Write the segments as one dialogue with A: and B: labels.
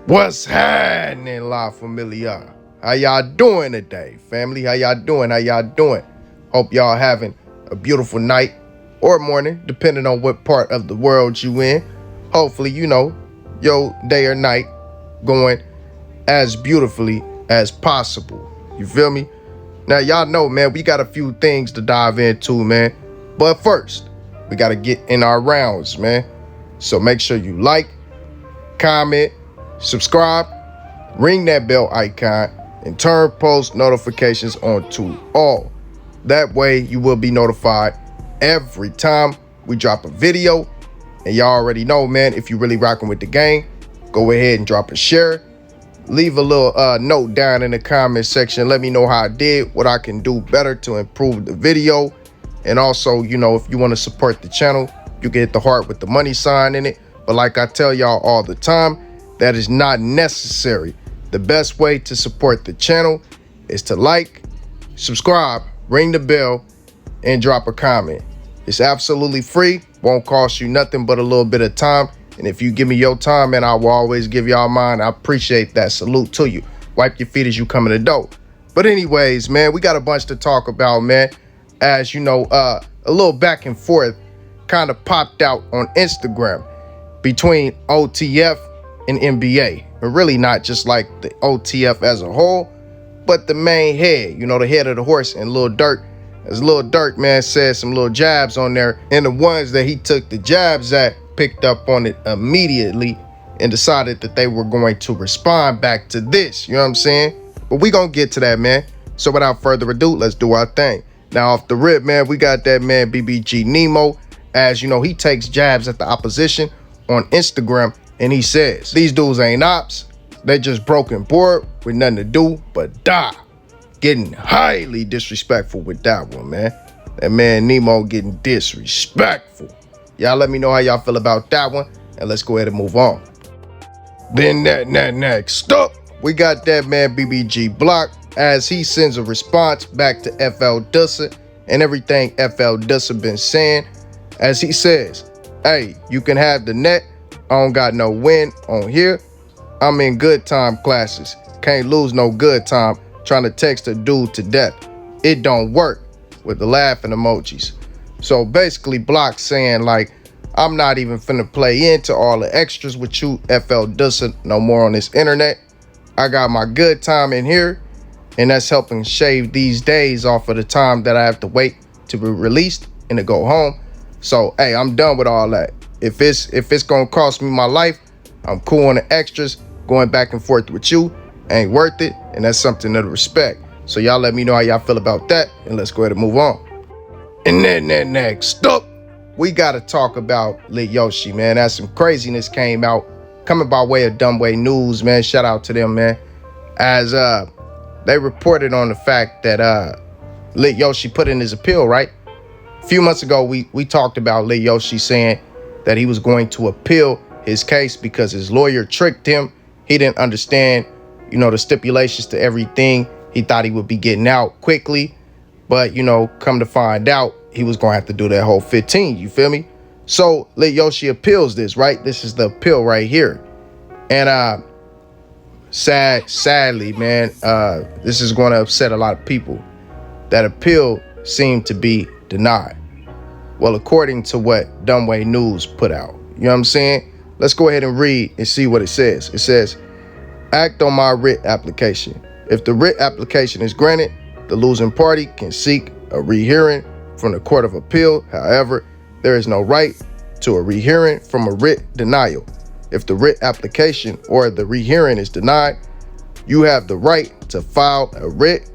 A: What's happening, La Familia? How y'all doing today, family? How y'all doing? Hope y'all having a beautiful night or morning, depending on what part of the world you in. Hopefully, your day or night going as beautifully as possible. You feel me? Now, y'all know, man, we got a few things to dive into, man. But first, we got to get in our rounds, man. So make sure you like, comment, subscribe, ring that bell icon, and turn post notifications on to all. That way you will be notified every time we drop a video. And y'all already know, man, if you really rocking with the game, go ahead and drop a share. Leave a little note down in the comment section. Let me know how I did, what I can do better to improve the video. And also, if you want to support the channel, you can hit the heart with the money sign in it. But like I tell y'all all the time, that is not necessary. The best way to support the channel is to like, subscribe, ring the bell, and drop a comment. It's absolutely free, won't cost you nothing but a little bit of time. And if you give me your time, man, I will always give y'all mine. I appreciate that. Salute to you. Wipe your feet as you come in the door. But anyways, man, we got a bunch to talk about, man. As you know, a little back and forth kind of popped out on Instagram between OTF and NBA. But really not just like the OTF as a whole, but the main head, the head of the horse, and Lil Durk. As Lil Durk, man, said some little jabs on there, and the ones that he took the jabs at picked up on it immediately and decided that they were going to respond back to this. You know what I'm saying? But we gonna get to that, man. So without further ado, let's do our thing. Now, off the rip, man, we got that man BBG Nemo. As you know, he takes jabs at the opposition on Instagram, and he says, these dudes ain't ops. They just broken bored with nothing to do but die. Getting highly disrespectful with that one, man. That man Nemo getting disrespectful. Y'all let me know how y'all feel about that one, and let's go ahead and move on. Then next up, we got that man BBG Block, as he sends a response back to FL Dussa and everything FL Dussa been saying, as he says, hey, you can have the net. I don't got no win on here. I'm in good time classes. Can't lose no good time trying to text a dude to death. It don't work, with the laughing emojis. So basically Block saying, like, I'm not even finna play into all the extras with you, FL Dussa, no more on this internet. I got my good time in here, and that's helping shave these days off of the time that I have to wait to be released and to go home. So, hey, I'm done with all that. If it's gonna cost me my life, I'm cool on the extras. Going back and forth with you ain't worth it, and that's something to respect. So y'all let me know how y'all feel about that, and let's go ahead and move on. And then next up, we gotta talk about Lil Yoshi, man. As some craziness came out, coming by way of Dumbway News, man. Shout out to them, man. As they reported on the fact that Lil Yoshi put in his appeal, right? A few months ago, we talked about Lil Yoshi saying that he was going to appeal his case because his lawyer tricked him. He didn't understand, the stipulations to everything. He thought he would be getting out quickly, but, come to find out, he was going to have to do that whole 15, you feel me? So Lil Yoshi appeals this, right? This is the appeal right here. And sadly, man, this is going to upset a lot of people. That appeal seemed to be denied. Well, according to what Dumbway News put out, you know what I'm saying? Let's go ahead and read and see what it says. It says, act on my writ application. If the writ application is granted, the losing party can seek a rehearing from the Court of Appeal. However, there is no right to a rehearing from a writ denial. If the writ application or the rehearing is denied, you have the right to file a writ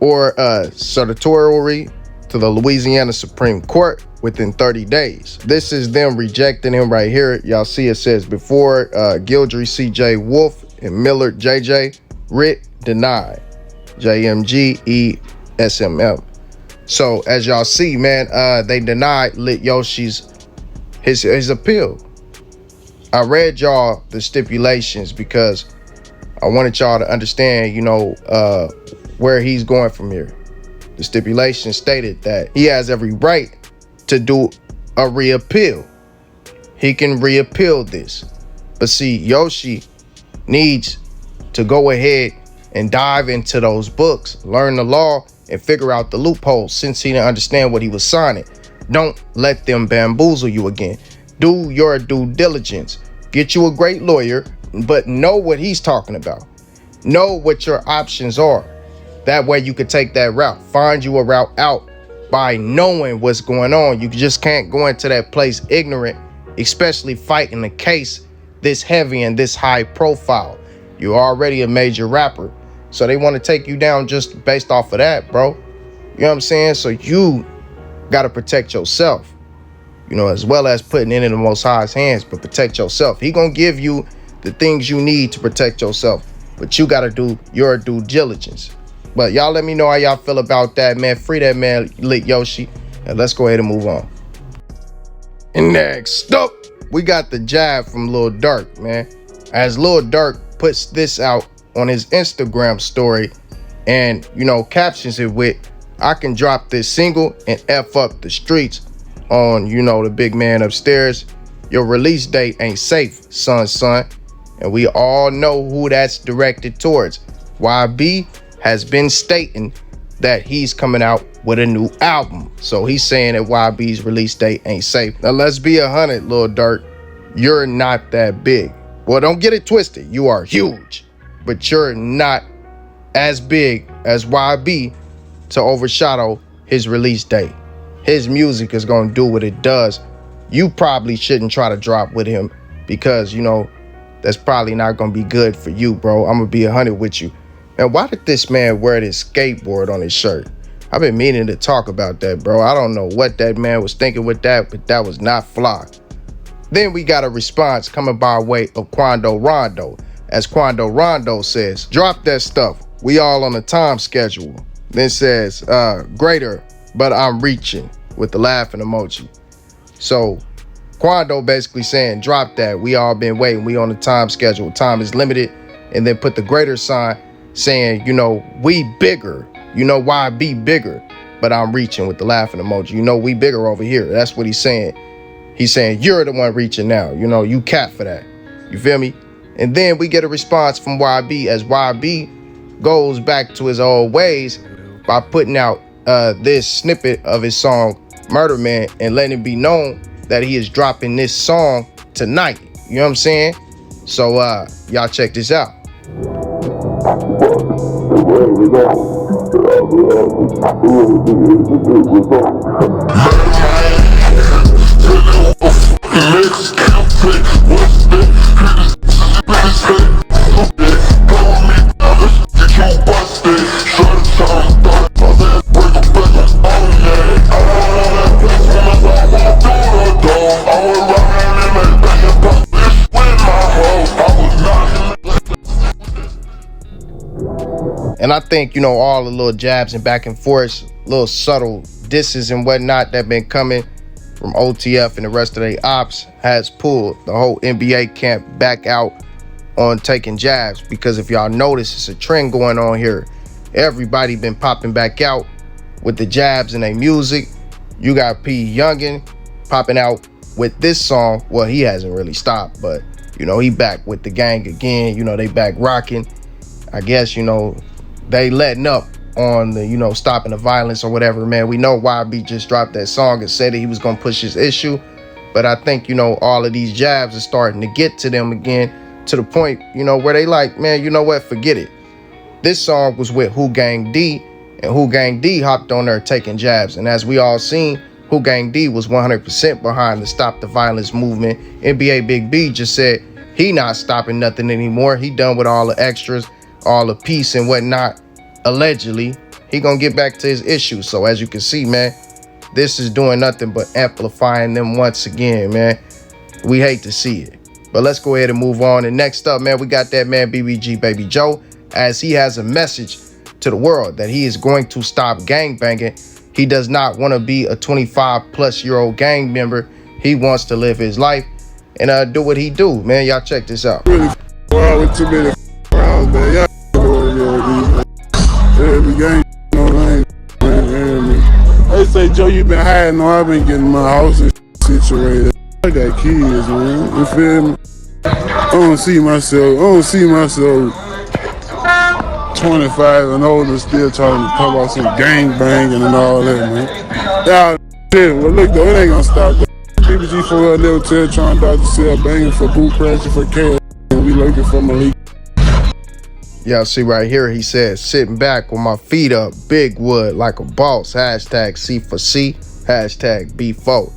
A: or a certiorari to the Louisiana Supreme Court within 30 days. This is them rejecting him right here. Y'all see it says before Gildry CJ Wolf and Miller JJ, writ denied. JMG ESMM. So as y'all see, man, they denied Lil Yoshi's his appeal. I read y'all the stipulations because I wanted y'all to understand, where he's going from here. The stipulation stated that he has every right to do a reappeal. He can reappeal this. But see, Yoshi needs to go ahead and dive into those books, learn the law, and figure out the loopholes since he didn't understand what he was signing. Don't let them bamboozle you again. Do your due diligence. Get you a great lawyer, but know what he's talking about. Know what your options are. That way you can take that route. Find you a route out by knowing what's going on. You just can't go into that place ignorant, especially fighting a case this heavy and this high profile. You're already a major rapper. So they want to take you down just based off of that, bro. You know what I'm saying? So you got to protect yourself, you know, as well as putting it in the Most High's hands, but protect yourself. He going to give you the things you need to protect yourself, but you got to do your due diligence. But y'all let me know how y'all feel about that, man. Free that man, Lit Yoshi. And let's go ahead and move on. And next up, we got the jab from Lil Durk, man. As Lil Durk puts this out on his Instagram story and, you know, captions it with, "I can drop this single and F up the streets on, you know, the big man upstairs. Your release date ain't safe, son. And we all know who that's directed towards. YB has been stating that he's coming out with a new album. So he's saying that YB's release date ain't safe. Now let's be 100, Lil Durk. You're not that big. Well, don't get it twisted. You are huge, but you're not as big as YB to overshadow his release date. His music is going to do what it does. You probably shouldn't try to drop with him because, you know, that's probably not going to be good for you, bro. I'm going to be 100 with you. And why did this man wear this skateboard on his shirt? I've been meaning to talk about that, bro. I don't know what that man was thinking with that, but that was not fly. Then we got a response coming by way of Quando Rondo. As Quando Rondo says, "Drop that stuff. We all on a time schedule." Then says, "Greater, but I'm reaching," with the laughing emoji. So Quando basically saying, drop that. We all been waiting. We on the time schedule. Time is limited. And then put the greater sign saying, you know, we bigger. You know why be bigger? But I'm reaching with the laughing emoji. You know, we bigger over here. That's what he's saying. He's saying you're the one reaching now. You know, you cat for that. You feel me? And then we get a response from YB as YB goes back to his old ways by putting out this snippet of his song Murder Man and letting it be known that he is dropping this song tonight. You know what I'm saying? So y'all check this out. And I think, you know, all the little jabs and back and forth, little subtle disses and whatnot that been coming from OTF and the rest of their ops has pulled the whole NBA camp back out on taking jabs. Because if y'all notice, it's a trend going on here. Everybody been popping back out with the jabs and their music. You got P. Youngin popping out with this song. Well, he hasn't really stopped, but, you know, he back with the gang again. You know, they back rocking. I guess, you know, they letting up on the, you know, stopping the violence or whatever, man. We know YB just dropped that song and said that he was going to push his issue. But I think, you know, all of these jabs are starting to get to them again to the point, you know, where they like, man, you know what, forget it. This song was with Who Gang D, and Who Gang D hopped on there taking jabs. And as we all seen, Who Gang D was 100% behind the Stop the Violence movement. NBA Big B just said he not stopping nothing anymore. He done with all the extras, all the peace and whatnot. Allegedly, he gonna get back to his issues. So as you can see, man, this is doing nothing but amplifying them once again, man. We hate to see it. But let's go ahead and move on. And next up, man, we got that man BBG Baby Joe, as he has a message to the world that he is going to stop gangbanging. He does not want to be a 25-plus-year-old gang member. He wants to live his life and do what he do, man. Y'all check this out.
B: Really with too many rounds, man. Y'all every game, they say, Joe, you been hiding. No, I've been getting my house situated. I got kids, man. You feel me? I don't see myself 25 and older still trying to talk about some gang banging and all that, man. Y'all shit, well look though, it ain't gonna stop though. BBG for a little tail trying to sell banging for boot crashing for cash. And we looking for Malik.
A: Y'all see right here, he says, sitting back with my feet up, big wood like a boss, hashtag C for C, hashtag B4,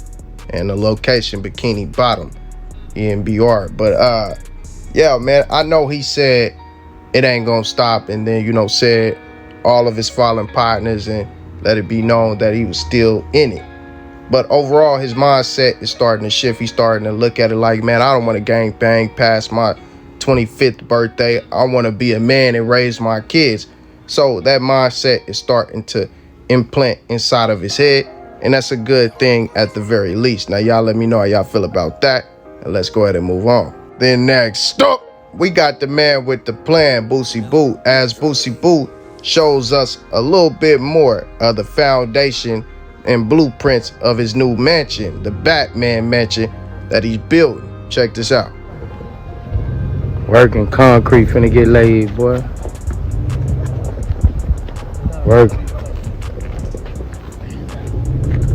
A: and the location, Bikini Bottom, ENBR. But yeah, man, I know he said it ain't gonna stop, and then, you know, said all of his fallen partners and let it be known that he was still in it. But overall, his mindset is starting to shift. He's starting to look at it like, man, I don't want to gang bang past my 25th birthday. I want to be a man and raise my kids. So that mindset is starting to implant inside of his head, and that's a good thing at the very least. Now, y'all let me know how y'all feel about that, and let's go ahead and move on. Then next up, we got the man with the plan, Boosie Boot, as Boosie Boot shows us a little bit more of the foundation and blueprints of his new mansion, the Batman mansion that he's building. Check this out.
C: Working concrete, finna get laid, boy. Working.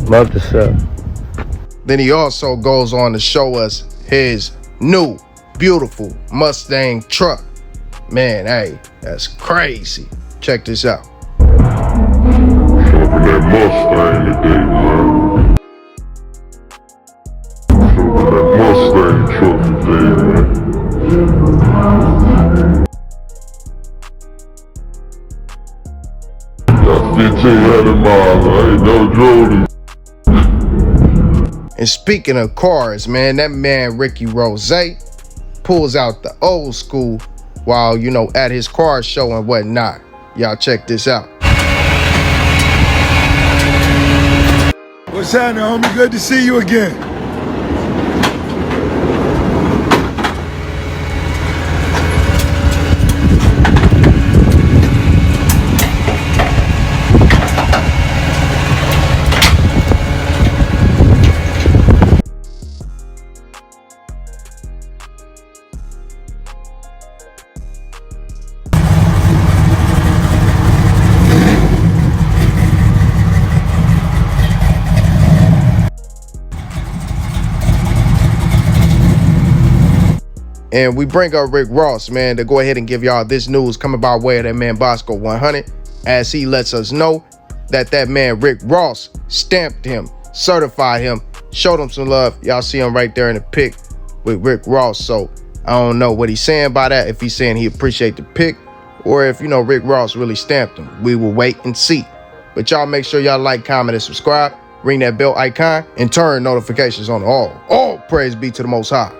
C: Love to sell.
A: Then he also goes on to show us his new, beautiful Mustang truck. Man, hey, that's crazy. Check this out.
D: Smoking that Mustang today, man. Smoking that Mustang truck today, man. Got 1,500 miles, I ain't no drove.
A: And speaking of cars, man, that man Ricky Rose pulls out the old school while, you know, at his car show and whatnot. Y'all check this out.
E: What's happening, homie? Good to see you again.
A: And we bring up Rick Ross, man, to go ahead and give y'all this news coming by way of that man Bosco 100, as he lets us know that that man Rick Ross stamped him, certified him, showed him some love. Y'all see him right there in the pic with Rick Ross. So I don't know what he's saying by that, if he's saying he appreciate the pic, or if, you know, Rick Ross really stamped him. We will wait and see. But y'all make sure y'all like, comment, and subscribe. Ring that bell icon and turn notifications on all. All praise be to the Most High.